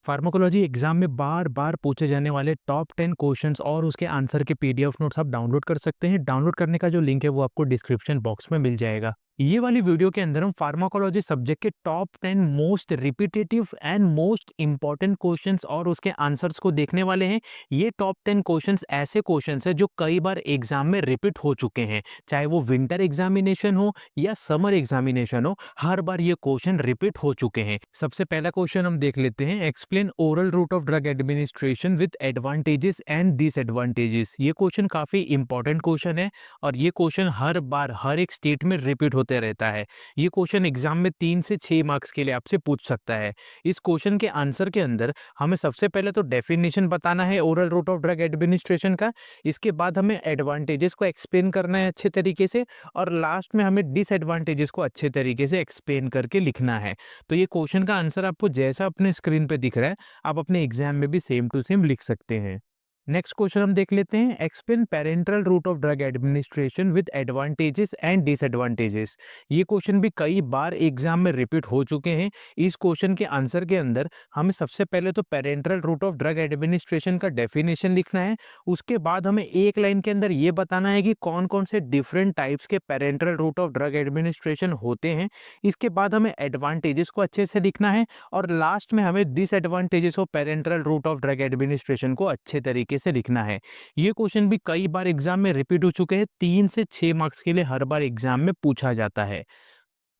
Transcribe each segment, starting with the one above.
Pharmacology exam में बार बार पूछे जाने वाले टॉप 10 क्वेश्चंस और उसके आंसर के पीडीएफ नोट्स आप डाउनलोड कर सकते हैं। डाउनलोड करने का जो लिंक है वो आपको डिस्क्रिप्शन बॉक्स में मिल जाएगा। ये वाली वीडियो के अंदर हम फार्माकोलॉजी सब्जेक्ट के top 10 most repetitive and most important questions और उसके आंसर्स को देखने वाले हैं। ये टॉप 10 क्वेश्चंस ऐसे क्वेश्चंस है जो कई बार एग्जाम में रिपीट हो चुके हैं, चाहे वो विंटर एग्जामिनेशन हो या समर एग्जामिनेशन हो, हर बार ये क्वेश्चन रिपीट हो चुके हैं। सबसे पहला क्वेश्चन हम देख लेते हैं। Explain oral route of drug administration with advantages and disadvantages. ये क्वेश्चन काफी इंपॉर्टेंट क्वेश्चन है और ये क्वेश्चन हर बार हर एक स्टेट में रिपीट होते रहता है। ये क्वेश्चन एग्जाम में 3 से 6 मार्क्स के लिए आपसे पूछ सकता है। इस क्वेश्चन के आंसर के अंदर हमें सबसे पहले तो डेफिनेशन बताना है oral route of drug administration का। इसके बाद हमें एडवांटेजेस को एक्सप्लेन करना है अच्छे तरीके से और लास्ट में हमें डिसएडवांटेजेस को अच्छे तरीके से एक्सप्लेन करके लिखना है। तो ये क्वेश्चन का आंसर आपको जैसा अपने स्क्रीन पे दिख रहा है, आप अपने एग्जाम में भी सेम टू सेम लिख सकते हैं। नेक्स्ट क्वेश्चन हम देख लेते हैं। Explain parental route of drug administration with advantages and disadvantages. ये क्वेश्चन भी कई बार एग्जाम में रिपीट हो चुके हैं। इस क्वेश्चन के आंसर के अंदर हमें सबसे पहले तो parental route of drug administration का डेफिनेशन लिखना है। उसके बाद हमें एक लाइन के अंदर ये बताना है कि कौन कौन से डिफरेंट टाइप्स के parental route of drug administration होते हैं। इसके बाद हमें एडवांटेजेस को अच्छे से लिखना है और लास्ट में हमें disadvantages of parental route of drug administration को अच्छे तरीके से लिखना है। ये क्वेश्चन भी कई बार एग्जाम में रिपीट हो चुके हैं। 3 से 6 मार्क्स के लिए हर बार एग्जाम में पूछा जाता है।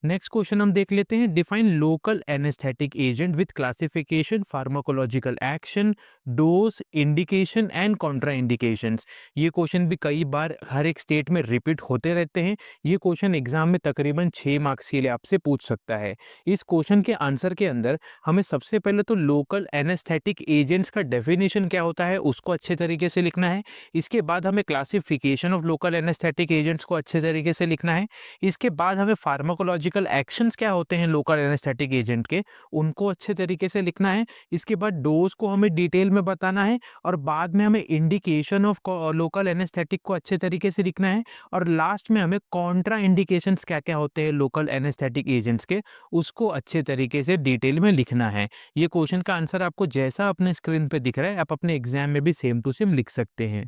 नेक्स्ट क्वेश्चन हम देख लेते हैं। Define local anaesthetic agent with classification, pharmacological action, dose, indication and Contra indications. ये क्वेश्चन भी कई बार हर एक स्टेट में रिपीट होते रहते हैं। ये क्वेश्चन एग्जाम में तकरीबन 6 मार्क्स के लिए आपसे पूछ सकता है। इस क्वेश्चन के आंसर के अंदर हमें सबसे पहले तो लोकल एनेस्थेटिक एजेंट्स का डेफिनेशन क्या होता है उसको अच्छे तरीके से लिखना है। इसके बाद हमें classification of local anaesthetic agents को अच्छे तरीके से लिखना है। इसके बाद हमें फार्माकोलॉजिकल एक्शंस क्या होते हैं लोकल एनेस्थेटिक एजेंट के, उनको अच्छे तरीके से लिखना है। इसके बाद डोज को हमें डिटेल में बताना है और बाद में हमें इंडिकेशन ऑफ लोकल एनेस्थेटिक को अच्छे तरीके से लिखना है और लास्ट में हमें कॉन्ट्रा इंडिकेशंस क्या क्या होते हैं लोकल एनेस्थेटिक एजेंट्स के, उसको अच्छे तरीके से डिटेल में लिखना है। ये क्वेश्चन का आंसर आपको जैसा अपने स्क्रीन पे दिख रहा है आप अपने एग्जाम में भी सेम टू सेम लिख सकते हैं।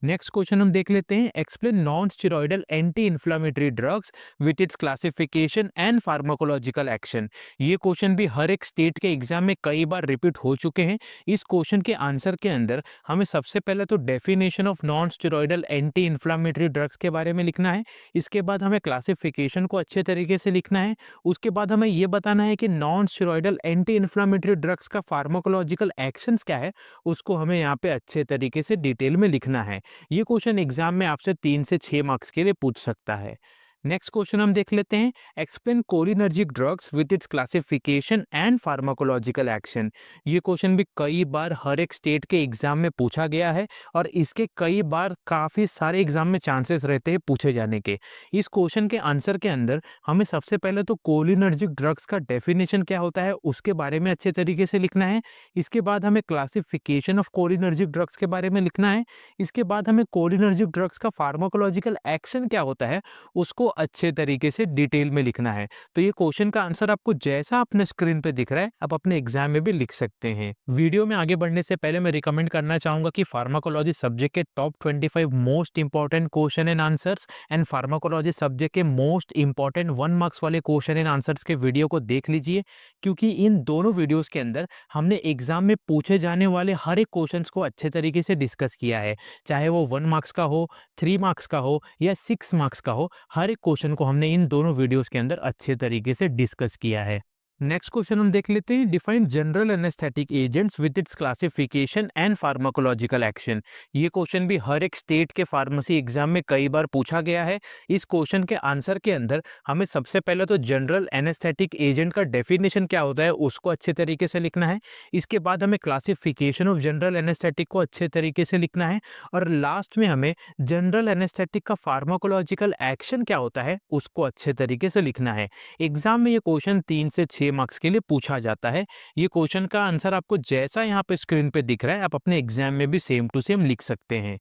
नेक्स्ट क्वेश्चन हम देख लेते हैं। Explain non steroidal anti inflammatory drugs with its classification and pharmacological action. ये क्वेश्चन भी हर एक स्टेट के एग्जाम में कई बार रिपीट हो चुके हैं। इस क्वेश्चन के आंसर के अंदर हमें सबसे पहले तो definition of non steroidal anti inflammatory drugs के बारे में लिखना है। इसके बाद हमें क्लासिफिकेशन को अच्छे तरीके से लिखना है। उसके बाद हमें ये बताना है कि non steroidal anti inflammatory drugs का फार्माकोलॉजिकल एक्शंस क्या है, उसको हमें यहाँ पे अच्छे तरीके से डिटेल में लिखना है। ये क्वेश्चन एग्जाम में आपसे 3 से 6 मार्क्स के लिए पूछ सकता है। नेक्स्ट क्वेश्चन हम देख लेते हैं। Explain cholinergic drugs with its classification and pharmacological action. ये क्वेश्चन भी कई बार हर एक स्टेट के एग्जाम में पूछा गया है और इसके कई बार काफ़ी सारे एग्जाम में चांसेस रहते हैं पूछे जाने के। इस क्वेश्चन के आंसर के अंदर हमें सबसे पहले तो कोलिनर्जिक ड्रग्स का डेफिनेशन क्या होता है उसके बारे में अच्छे तरीके से लिखना है। इसके बाद हमें क्लासिफिकेशन ऑफ कोलिनर्जिक ड्रग्स के बारे में लिखना है। इसके बाद हमें कोलिनर्जिक ड्रग्स का फार्माकोलॉजिकल एक्शन क्या होता है उसको अच्छे तरीके से डिटेल में लिखना है। तो ये क्वेश्चन का आंसर आपको जैसा अपने स्क्रीन पे दिख रहा है आप अपने एग्जाम में भी लिख सकते हैं। वीडियो में आगे बढ़ने से पहले मैं रिकमेंड करना चाहूंगा कि फार्माकोलॉजी सब्जेक्ट के top 25 most important question and answers and pharmacology subject के मोस्ट इंपॉर्टेंट 1 मार्क्स वाले क्वेश्चन एंड आंसर्स के वीडियो को देख लीजिए, क्योंकि इन दोनों वीडियोस के अंदर हमने एग्जाम में पूछे जाने वाले हर एक क्वेश्चंस को अच्छे तरीके से डिस्कस किया है। चाहे वो 1 मार्क्स का हो, 3 मार्क्स का हो या 6 मार्क्स का हो, हर एक क्वेश्चन को हमने इन दोनों वीडियोस के अंदर अच्छे तरीके से डिस्कस किया है। नेक्स्ट क्वेश्चन हम देख लेते हैं। Define general anaesthetic agents with its classification and pharmacological action. ये क्वेश्चन भी हर एक स्टेट के फार्मेसी एग्जाम में कई बार पूछा गया है। इस क्वेश्चन के आंसर के अंदर हमें सबसे पहले तो जनरल एनेस्थेटिक एजेंट का डेफिनेशन क्या होता है उसको अच्छे तरीके से लिखना है। इसके बाद हमें क्लासिफिकेशन ऑफ जनरल एनेस्थेटिक को अच्छे तरीके से लिखना है और लास्ट में हमें जनरल एनेस्थेटिक का फार्माकोलॉजिकल एक्शन क्या होता है उसको अच्छे तरीके से लिखना है। एग्जाम में ये क्वेश्चन 3 से 6 मार्क्स के लिए पूछा जाता है। ये क्वेश्चन का आंसर आपको जैसा यहाँ पे स्क्रीन पे दिख रहा है आप अपने एग्जाम में भी सेम टू सेम लिख सकते हैं।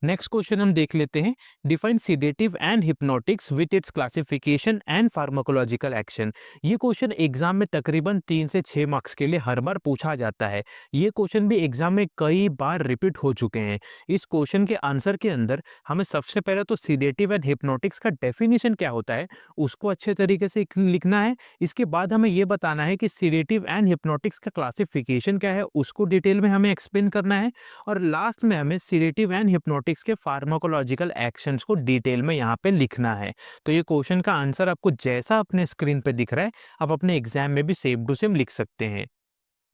नेक्स्ट क्वेश्चन हम देख लेते हैं। Define sedative and hypnotics with its classification and pharmacological action. ये क्वेश्चन एग्जाम में तकरीबन 3 से 6 मार्क्स के लिए हर बार पूछा जाता है। ये क्वेश्चन भी एग्जाम में कई बार रिपीट हो चुके हैं। इस क्वेश्चन के आंसर के अंदर हमें सबसे पहले तो सीडेटिव एंड हिप्नोटिक्स का डेफिनेशन क्या होता है उसको अच्छे तरीके से लिखना है। इसके बाद हमें ये बताना है कि सीडेटिव एंड हिप्नोटिक्स का क्लासिफिकेशन क्या है उसको डिटेल में हमें एक्सप्लेन करना है। और लास्ट में हमें सीडेटिव एंड हिप्नोटिक्स के फार्माकोलॉजिकल एक्शंस को डिटेल में यहाँ पे लिखना है। तो ये क्वेश्चन का आंसर आपको जैसा अपने स्क्रीन पे दिख रहा है आप अपने एग्जाम में भी सेम टू सेम लिख सकते हैं।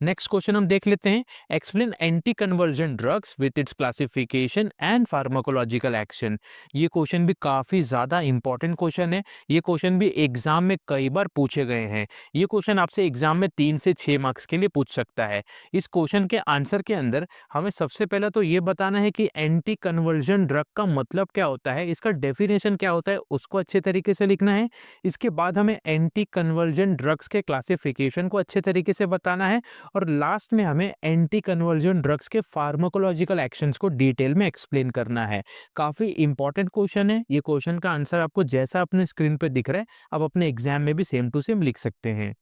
नेक्स्ट क्वेश्चन हम देख लेते हैं। Explain anti conversion drugs with its classification and pharmacological action. ये क्वेश्चन भी काफी ज्यादा इंपॉर्टेंट क्वेश्चन है। ये क्वेश्चन भी एग्जाम में कई बार पूछे गए हैं। ये क्वेश्चन आपसे एग्जाम में 3 से 6 मार्क्स के लिए पूछ सकता है। इस क्वेश्चन के आंसर के अंदर हमें सबसे पहले तो ये बताना है कि एंटी कन्वर्जन ड्रग का मतलब क्या होता है, इसका डेफिनेशन क्या होता है उसको अच्छे तरीके से लिखना है। इसके बाद हमें एंटी कन्वर्जन ड्रग्स के क्लासिफिकेशन को अच्छे तरीके से बताना है। और लास्ट में हमें एंटी कन्वर्जन ड्रग्स के फार्माकोलॉजिकल एक्शंस को डिटेल में एक्सप्लेन करना है। काफी इंपॉर्टेंट क्वेश्चन है। ये क्वेश्चन का आंसर आपको जैसा अपने स्क्रीन पे दिख रहा है आप अपने एग्जाम में भी सेम टू सेम लिख सकते हैं।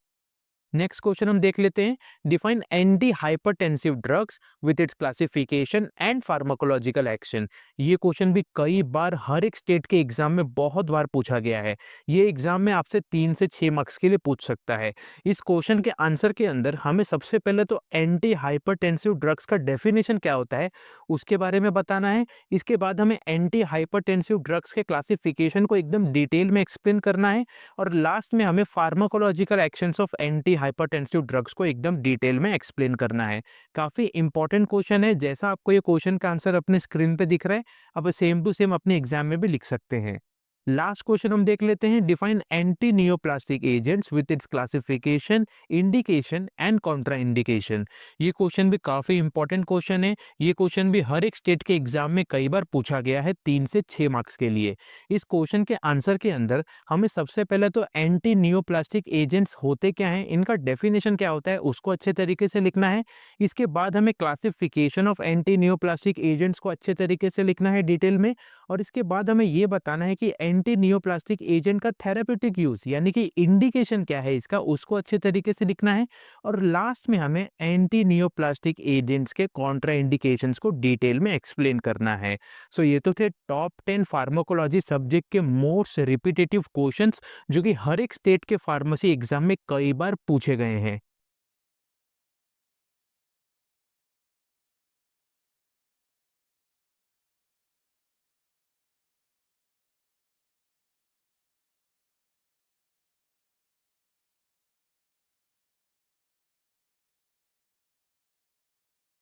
नेक्स्ट क्वेश्चन हम देख लेते हैं। Define anti hypertensive drugs with its classification and pharmacological action. ये क्वेश्चन भी कई बार हर एक स्टेट के एग्जाम में बहुत बार पूछा गया है। ये एग्जाम में आपसे 3 से 6 मार्क्स के लिए पूछ सकता है। इस क्वेश्चन के आंसर के अंदर हमें सबसे पहले तो एंटी हाइपरटेंसिव ड्रग्स का डेफिनेशन क्या होता है उसके बारे में बताना है। इसके बाद हमें एंटी हाइपरटेंसिव ड्रग्स के क्लासिफिकेशन को एकदम डिटेल में एक्सप्लेन करना है। और लास्ट में हमें pharmacological actions of anti hypertensive drugs को एकदम डिटेल में एक्सप्लेन करना है। काफी इंपॉर्टेंट क्वेश्चन है। जैसा आपको ये क्वेश्चन का आंसर अपने स्क्रीन पे दिख रहा है आप सेम टू सेम अपने एग्जाम में भी लिख सकते हैं। लास्ट क्वेश्चन हम देख लेते हैं। Define anti neoplastic agents with its classification, indication and Contra indication. ये क्वेश्चन भी काफी इंपॉर्टेंट क्वेश्चन है। ये क्वेश्चन भी हर एक स्टेट के एग्जाम में कई बार पूछा गया है 3 से 6 मार्क्स के लिए। इस क्वेश्चन के आंसर के अंदर हमें सबसे पहले तो एंटी नियोप्लास्टिक एजेंट्स होते क्या हैं, इनका डेफिनेशन क्या होता है उसको अच्छे तरीके से लिखना है। इसके बाद हमें classification of anti neoplastic agents को अच्छे तरीके से लिखना है डिटेल में। और इसके बाद हमें ये बताना है कि एंटी नियोप्लास्टिक एजेंट का थेराप्यूटिक यूज यानी कि इंडिकेशन क्या है इसका उसको अच्छे तरीके से लिखना है। और लास्ट में हमें एंटी नियोप्लास्टिक एजेंट्स के कॉन्ट्रा इंडिकेशंस को डिटेल में एक्सप्लेन करना है। सो ये तो थे टॉप 10 फार्माकोलॉजी सब्जेक्ट के मोस्ट रिपीटेटिव क्वेश्चंस जो कि हर एक स्टेट के फार्मेसी एग्जाम में कई बार पूछे गए हैं।